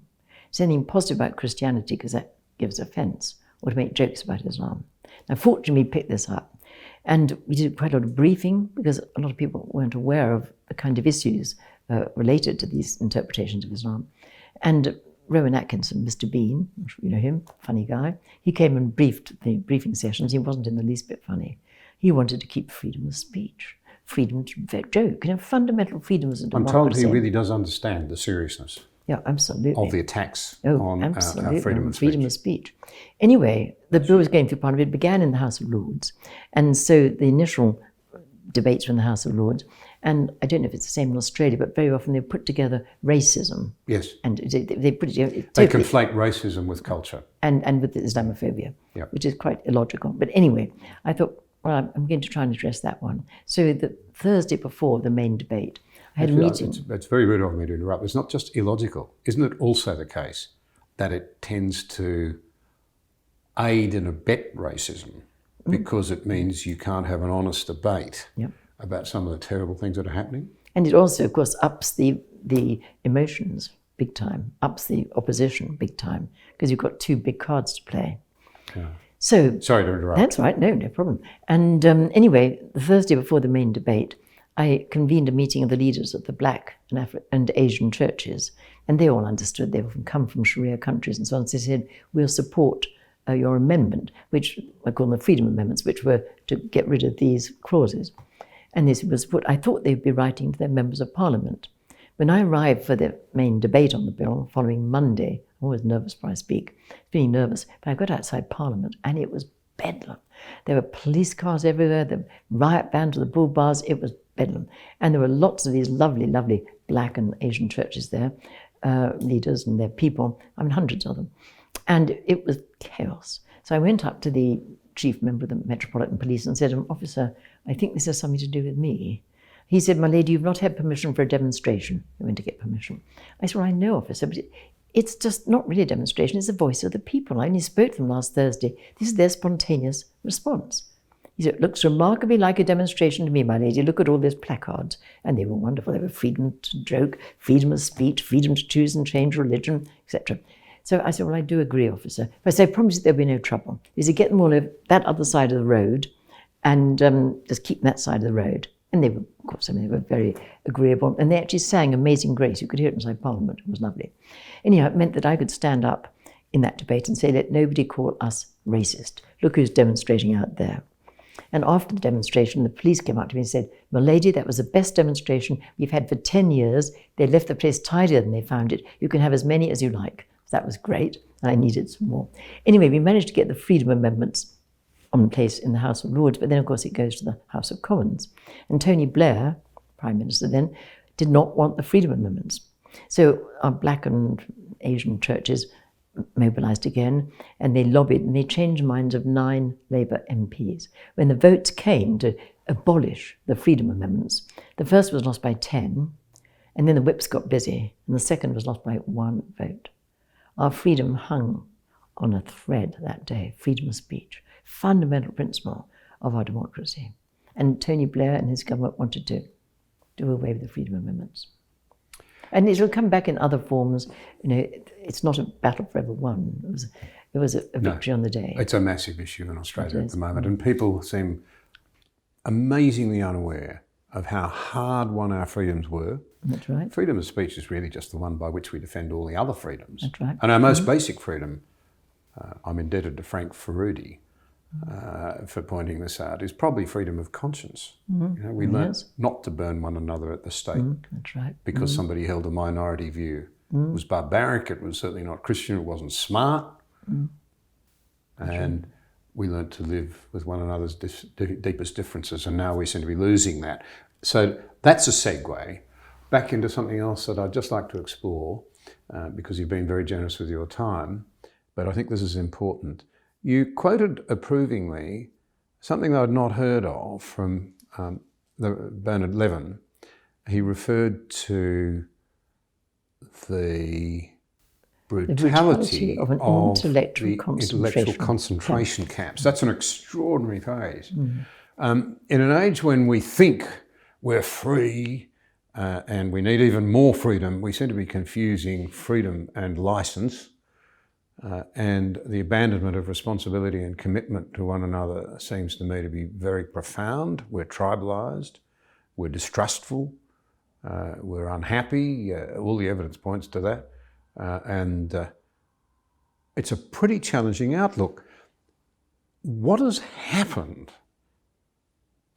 say anything positive about Christianity, because that gives offence, or to make jokes about Islam. Now, fortunately, we picked this up, and we did quite a lot of briefing, because a lot of people weren't aware of the kind of issues related to these interpretations of Islam. And Rowan Atkinson, Mr. Bean, I'm sure you know him, funny guy, he came and briefed the briefing sessions. He wasn't in the least bit funny. He wanted to keep freedom of speech, freedom to joke, fundamental freedoms of democracy. I'm told he really does understand the seriousness. Yeah, absolutely. Of the attacks on our freedom of speech. Freedom of speech. Anyway, the bill was going through Parliament. It began in the House of Lords. And so the initial debates were in the House of Lords. And I don't know if it's the same in Australia, but very often they put together racism. Yes. And they put it together. They conflate racism with culture. And with Islamophobia, yep. Which is quite illogical. But anyway, I thought, well, I'm going to try and address that one. So the Thursday before the main debate, I had a meeting. It's very rude of me to interrupt. It's not just illogical. Isn't it also the case that it tends to aid and abet racism because it means you can't have an honest debate about some of the terrible things that are happening? And it also, of course, ups the emotions big time, ups the opposition big time, because you've got two big cards to play. Yeah. So, sorry to interrupt. That's right, no problem. And anyway, the Thursday before the main debate, I convened a meeting of the leaders of the Black and Asian churches, and they all understood. They often come from Sharia countries and so on. So they said, we'll support your amendment, which I call them the Freedom Amendments, which were to get rid of these clauses. And this was what I thought they'd be writing to their members of Parliament. When I arrived for the main debate on the bill following Monday, I'm always nervous before I speak, feeling nervous, but I got outside Parliament and it was bedlam. There were police cars everywhere, the riot bands to the bull bars, it was bedlam. And there were lots of these lovely, lovely Black and Asian churches there, leaders and their people, hundreds of them. And it was chaos. So I went up to the chief member of the Metropolitan Police and said, Officer, I think this has something to do with me. He said, my lady, you've not had permission for a demonstration. I went to get permission. I said, well, I know, officer, but it's just not really a demonstration. It's the voice of the people. I only spoke to them last Thursday. This is their spontaneous response. He said, it looks remarkably like a demonstration to me, my lady. Look at all those placards. And they were wonderful. They were freedom to joke, freedom of speech, freedom to choose and change religion, etc. So I said, well, I do agree, officer. But I said, I promise you there'll be no trouble. He said, get them all over that other side of the road and just keep that side of the road. And they were, of course, they were very agreeable. And they actually sang Amazing Grace. You could hear it inside Parliament. It was lovely. Anyhow, it meant that I could stand up in that debate and say, let nobody call us racist. Look who's demonstrating out there. And after the demonstration, the police came up to me and said, my lady, that was the best demonstration we've had for 10 years. They left the place tidier than they found it. You can have as many as you like. So that was great. And I needed some more. Anyway, we managed to get the Freedom Amendments on place in the House of Lords, but then, of course, it goes to the House of Commons. And Tony Blair, Prime Minister then, did not want the Freedom Amendments. So our Black and Asian churches mobilised again, and they lobbied, and they changed the minds of 9 Labour MPs. When the votes came to abolish the Freedom Amendments, the first was lost by 10, and then the whips got busy, and the second was lost by 1 vote. Our freedom hung on a thread that day, freedom of speech, fundamental principle of our democracy. And Tony Blair and his government wanted to do away with the Freedom Amendments. And it will come back in other forms. It's not a battle forever won. It was a victory on the day. It's a massive issue in Australia at the moment, and people seem amazingly unaware of how hard won our freedoms were. That's right. Freedom of speech is really just the one by which we defend all the other freedoms. That's right. And our most basic freedom, I'm indebted to Frank Ferrudi for pointing this out, is probably freedom of conscience. We learnt not to burn one another at the stake. That's right. Because somebody held a minority view. It was barbaric, it was certainly not Christian, it wasn't smart. And we learnt to live with one another's deepest differences, and now we seem to be losing that. So that's a segue back into something else that I'd just like to explore, because you've been very generous with your time, but I think this is important. You quoted approvingly something that I'd not heard of from Bernard Levin. He referred to the brutality of an intellectual concentration camps. That's an extraordinary phrase. In an age when we think we're free and we need even more freedom, we seem to be confusing freedom and license, and the abandonment of responsibility and commitment to one another seems to me to be very profound. We're tribalised, we're distrustful, we're unhappy. All the evidence points to that. And it's a pretty challenging outlook. What has happened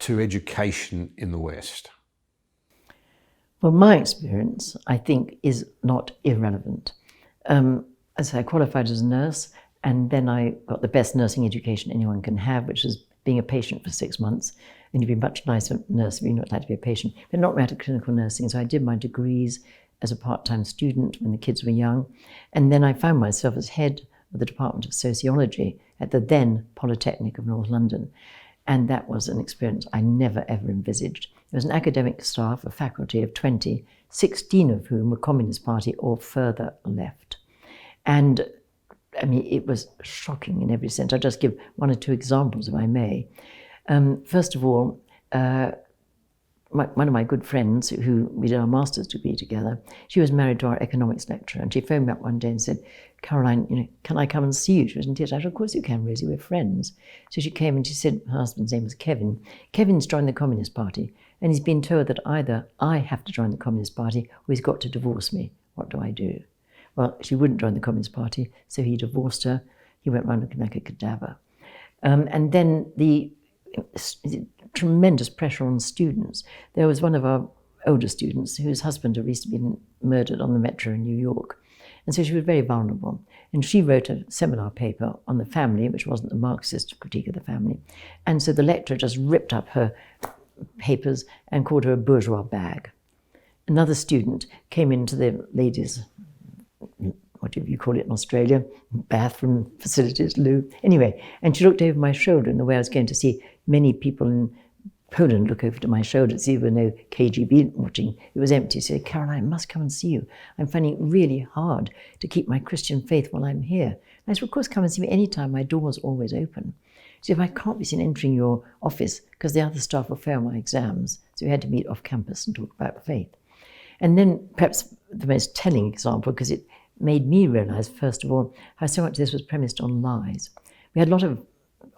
to education in the West? Well, my experience, I think, is not irrelevant. As I qualified as a nurse, and then I got the best nursing education anyone can have, which is being a patient for 6 months. And you'd be a much nicer nurse if you're not like to be a patient, but not right to clinical nursing. So I did my degrees as a part-time student when the kids were young. And then I found myself as head of the Department of Sociology at the then Polytechnic of North London. And that was an experience I never, ever envisaged. There was an academic staff, a faculty of 20, 16 of whom were Communist Party or further left. And I mean, it was shocking in every sense. I'll just give one or two examples, if I may. First of all, one of my good friends, who we did our master's degree together, she was married to our economics lecturer, and she phoned me up one day and said, "Caroline, can I come and see you?" She was in tears. I said, "Of course you can, Rosie, we're friends." So she came and she said, her husband's name was Kevin. Kevin's joined the Communist Party, and he's been told that either I have to join the Communist Party or he's got to divorce me. What do I do? Well, she wouldn't join the Communist Party, so he divorced her. He went around looking like a cadaver. And then the tremendous pressure on students. There was one of our older students whose husband had recently been murdered on the metro in New York. And so she was very vulnerable. And she wrote a seminar paper on the family, which wasn't a Marxist critique of the family. And so the lecturer just ripped up her papers and called her a bourgeois bag. Another student came into the ladies', what do you call it in Australia, bathroom facilities, loo. Anyway, and she looked over my shoulder in the way I was going to see many people in Poland look over to my shoulder to see if there were no KGB watching. It was empty. She said, "Caroline, I must come and see you. I'm finding it really hard to keep my Christian faith while I'm here." And I said, "Of course, come and see me anytime. My door's always open." She said, "If I can't be seen entering your office because the other staff will fail my exams." So we had to meet off campus and talk about faith. And then perhaps the most telling example, because it made me realise, first of all, how so much of this was premised on lies. We had a lot of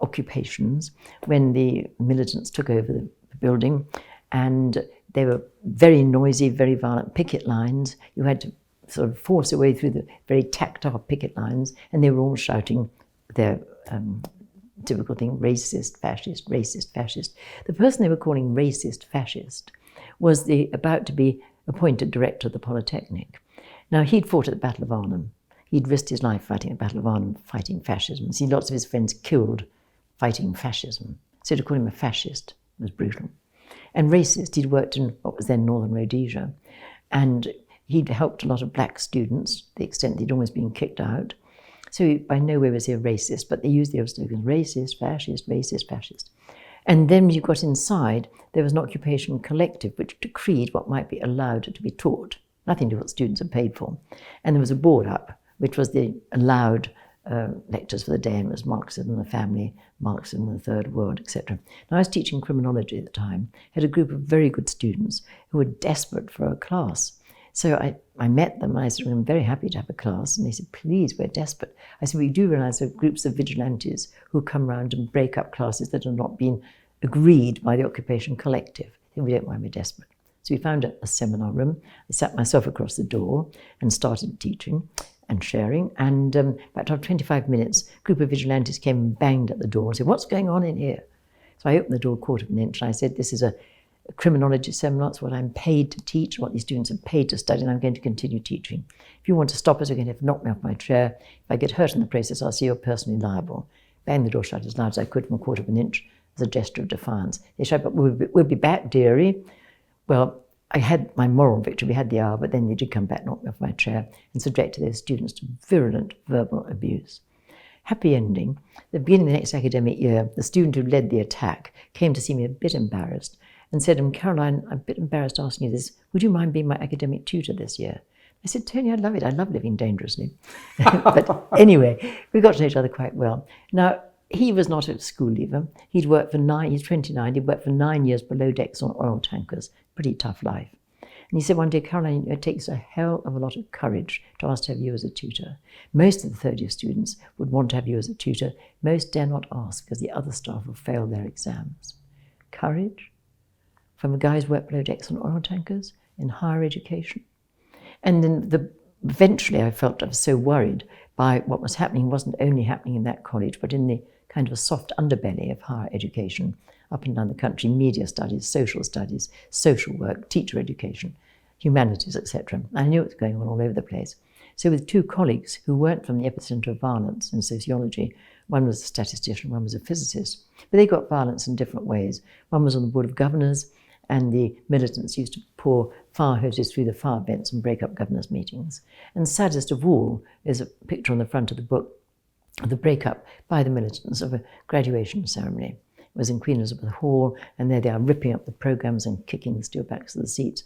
occupations when the militants took over the building, and they were very noisy, very violent picket lines. You had to sort of force your way through the very tactile picket lines, and they were all shouting their typical thing, racist, fascist, racist, fascist. The person they were calling racist, fascist was the about to be appointed director of the Polytechnic. Now, he'd fought at the Battle of Arnhem. He'd risked his life fighting at the Battle of Arnhem, fighting fascism. Seen lots of his friends killed fighting fascism. So to call him a fascist was brutal. And racist, he'd worked in what was then Northern Rhodesia, and he'd helped a lot of black students to the extent they'd almost been kicked out. So he, by no way was he a racist, but they used the old slogan, racist, fascist. And then when you got inside, there was an occupation collective which decreed what might be allowed to be taught. Nothing to do with what students are paid for. And there was a board up, which was the allowed lectures for the day, and it was Marxism and the family, Marxism and the third world, etc. Now, I was teaching criminology at the time, had a group of very good students who were desperate for a class. So I met them, and I said, "I'm very happy to have a class." And they said, "Please, we're desperate." I said, "We do realise there are groups of vigilantes who come round and break up classes that have not been agreed by the occupation collective. And we don't mind, we're desperate." So we found a seminar room. I sat myself across the door and started teaching and sharing. And about after 25 minutes, a group of vigilantes came and banged at the door and said, "What's going on in here?" So I opened the door a quarter of an inch and I said, "This is a criminology seminar. It's what I'm paid to teach, what these students are paid to study, and I'm going to continue teaching. If you want to stop us, you're going to have to knock me off my chair. If I get hurt in the process, I'll see you're personally liable. banged the door shut as loud as I could from a quarter of an inch as a gesture of defiance. They shouted, "But we'll be back, dearie." Well, I had my moral victory. We had the hour, but then they did come back, knocked me off my chair, and subjected their students to virulent verbal abuse. Happy ending. At the beginning of the next academic year, the student who led the attack came to see me a bit embarrassed and said, "Caroline, I'm a bit embarrassed asking you this. Would you mind being my academic tutor this year?" I said, "Tony, I love it. I love living dangerously." But anyway, we got to know each other quite well. Now, he was not a school leaver. He's 29, he'd worked for 9 years below decks on oil tankers. Pretty tough life. And he said one day, "Caroline, it takes a hell of a lot of courage to ask to have you as a tutor. Most of the third year students would want to have you as a tutor. Most dare not ask because the other staff will fail their exams." Courage? From a guy who's worked below decks on oil tankers in higher education? And then eventually I felt I was so worried by what was happening. It wasn't only happening in that college, but in the kind of a soft underbelly of higher education up and down the country, media studies, social work, teacher education, humanities, etc. I knew it was going on all over the place. So with two colleagues who weren't from the epicenter of violence in sociology, one was a statistician, one was a physicist, but they got violence in different ways. One was on the board of governors, and the militants used to pour fire hoses through the fire vents and break up governors' meetings. And saddest of all is a picture on the front of the book of the breakup by the militants of a graduation ceremony. It was in Queen Elizabeth Hall, and there they are ripping up the programmes and kicking the steel backs of the seats.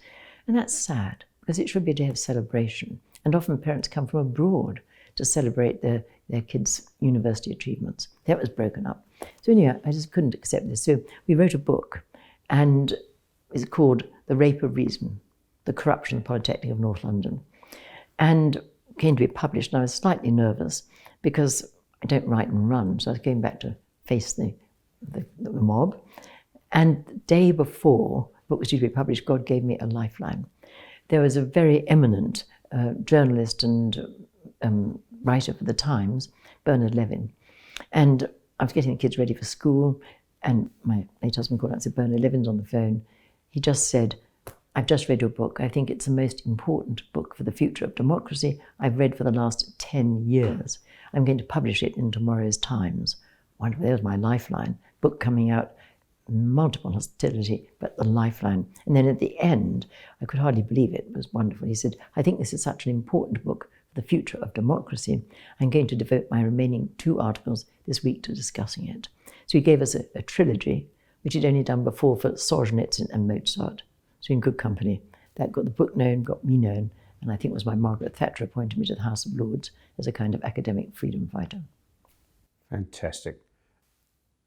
And that's sad, because it should be a day of celebration. And often parents come from abroad to celebrate their kids' university achievements. That was broken up. So anyway, I just couldn't accept this. So we wrote a book, and it's called The Rape of Reason, The Corruption of the Polytechnic of North London. And came to be published, and I was slightly nervous because I don't write and run, so I was going back to face the mob. And the day before the book was due to be published, God gave me a lifeline. There was a very eminent journalist and writer for the Times, Bernard Levin. And I was getting the kids ready for school, and my late husband called out and said, "Bernard Levin's on the phone." He just said, "I've just read your book. I think it's the most important book for the future of democracy I've read for the last 10 years. I'm going to publish it in tomorrow's Times." Wonderful, there was my lifeline. Book coming out, multiple hostility, but the lifeline. And then at the end, I could hardly believe it. It was wonderful. He said, "I think this is such an important book for the future of democracy. I'm going to devote my remaining 2 articles this week to discussing it." So he gave us a trilogy, which he'd only done before for Solzhenitsyn and Mozart. So in good company. That got the book known, got me known, and I think it was why Margaret Thatcher appointed me to the House of Lords as a kind of academic freedom fighter. Fantastic.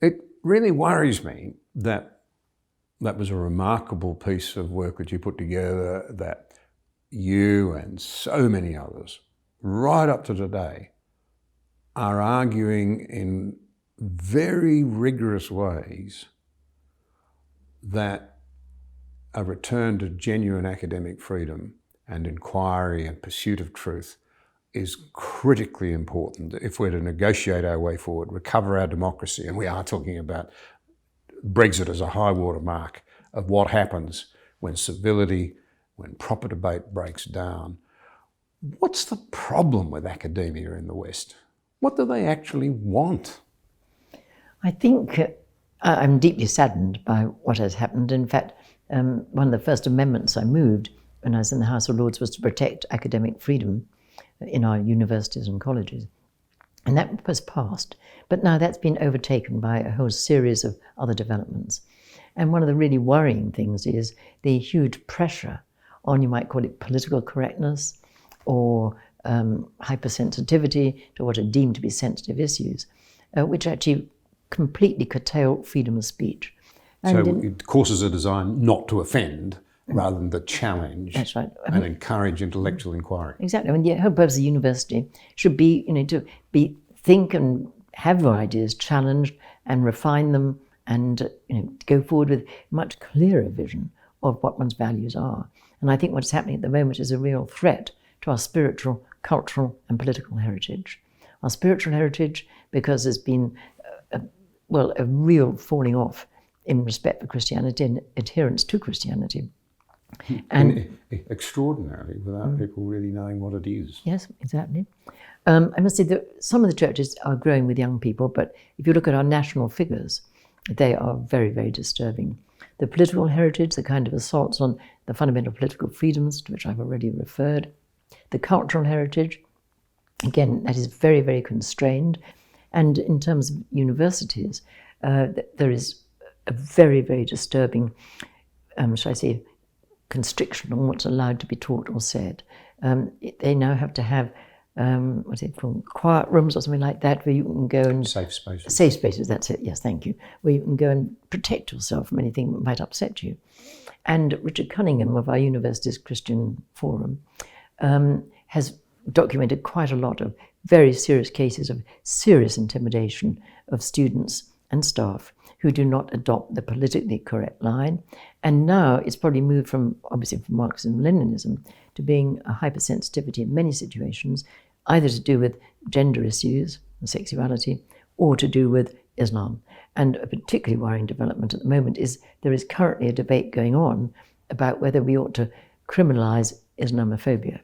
It really worries me that was a remarkable piece of work that you put together, that you and so many others, right up to today, are arguing in very rigorous ways that a return to genuine academic freedom and inquiry and pursuit of truth is critically important if we're to negotiate our way forward, recover our democracy. And we are talking about Brexit as a high water mark of what happens when civility, when proper debate breaks down. What's the problem with academia in the West? What do they actually want? I think I'm deeply saddened by what has happened. In fact, one of the first amendments I moved when I was in the House of Lords was to protect academic freedom in our universities and colleges. And that was passed. But now that's been overtaken by a whole series of other developments. And one of the really worrying things is the huge pressure on, you might call it political correctness or hypersensitivity to what are deemed to be sensitive issues, which actually completely curtail freedom of speech. And courses are designed not to offend rather than to challenge. That's right. And encourage intellectual inquiry. Exactly. I mean, the whole purpose of the university should be, to think and have your ideas challenged and refine them and, go forward with a much clearer vision of what one's values are. And I think what's happening at the moment is a real threat to our spiritual, cultural and political heritage. Our spiritual heritage, because there's been a real falling off in respect for Christianity and adherence to Christianity. And extraordinarily, without people really knowing what it is. yes, exactly. I must say that some of the churches are growing with young people, but if you look at our national figures, they are very, very disturbing. The political heritage, the kind of assaults on the fundamental political freedoms to which I've already referred, the cultural heritage, again, that is very, very constrained. And in terms of universities, there is a very, very disturbing, shall I say, constriction on what's allowed to be taught or said. They now have to have, what's it called, quiet rooms or something like that, where you can go and... Safe spaces. Safe spaces, that's it, yes, thank you. Where you can go and protect yourself from anything that might upset you. And Richard Cunningham of our university's Christian Forum has documented quite a lot of very serious cases of serious intimidation of students and staff who do not adopt the politically correct line. And now it's probably moved from, obviously, from Marxism and Leninism to being a hypersensitivity in many situations, either to do with gender issues, sexuality, or to do with Islam. And a particularly worrying development at the moment is there is currently a debate going on about whether we ought to criminalise Islamophobia,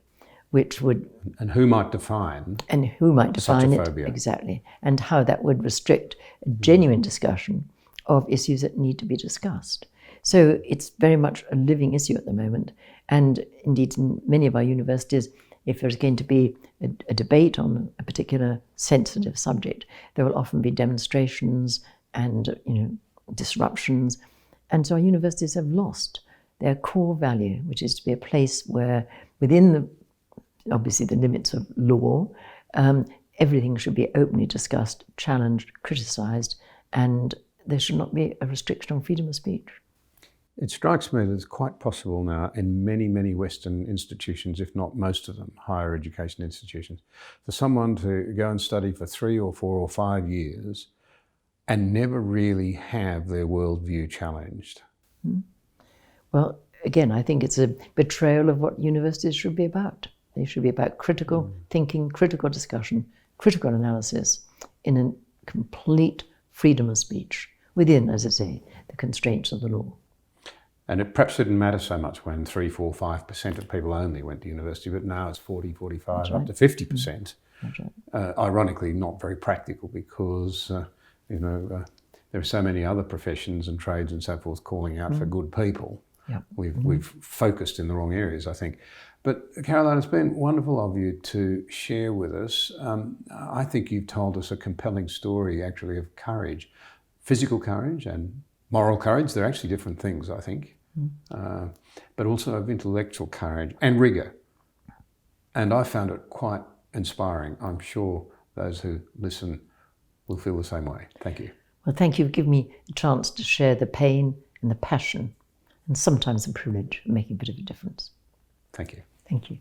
which would... And who might define... And who might define such a phobia. it, exactly. And how that would restrict a genuine discussion of issues that need to be discussed. So it's very much a living issue at the moment. And indeed, in many of our universities, if there's going to be a debate on a particular sensitive subject, there will often be demonstrations and disruptions. And so our universities have lost their core value, which is to be a place where, within obviously the limits of law, everything should be openly discussed, challenged, criticised, and there should not be a restriction on freedom of speech. It strikes me that it's quite possible now in many, many Western institutions, if not most of them, higher education institutions, for someone to go and study for 3 or 4 or 5 years and never really have their worldview challenged. Well, again, I think it's a betrayal of what universities should be about. They should be about critical thinking, critical discussion, critical analysis in a complete freedom of speech within, as I say, the constraints of the law. And it perhaps didn't matter so much when 3, 4, 5% of people only went to university, but now it's 40, 45, That's up right. to 50%. That's right. Ironically, not very practical because, there are so many other professions and trades and so forth calling out for good people. Yep. We've focused in the wrong areas, I think. But Caroline, it's been wonderful of you to share with us. I think you've told us a compelling story, actually, of courage, physical courage and moral courage. They're actually different things, I think. But also of intellectual courage and rigour. And I found it quite inspiring. I'm sure those who listen will feel the same way. Thank you. Well, thank you for giving me a chance to share the pain and the passion and sometimes the privilege of making a bit of a difference. Thank you. Thank you.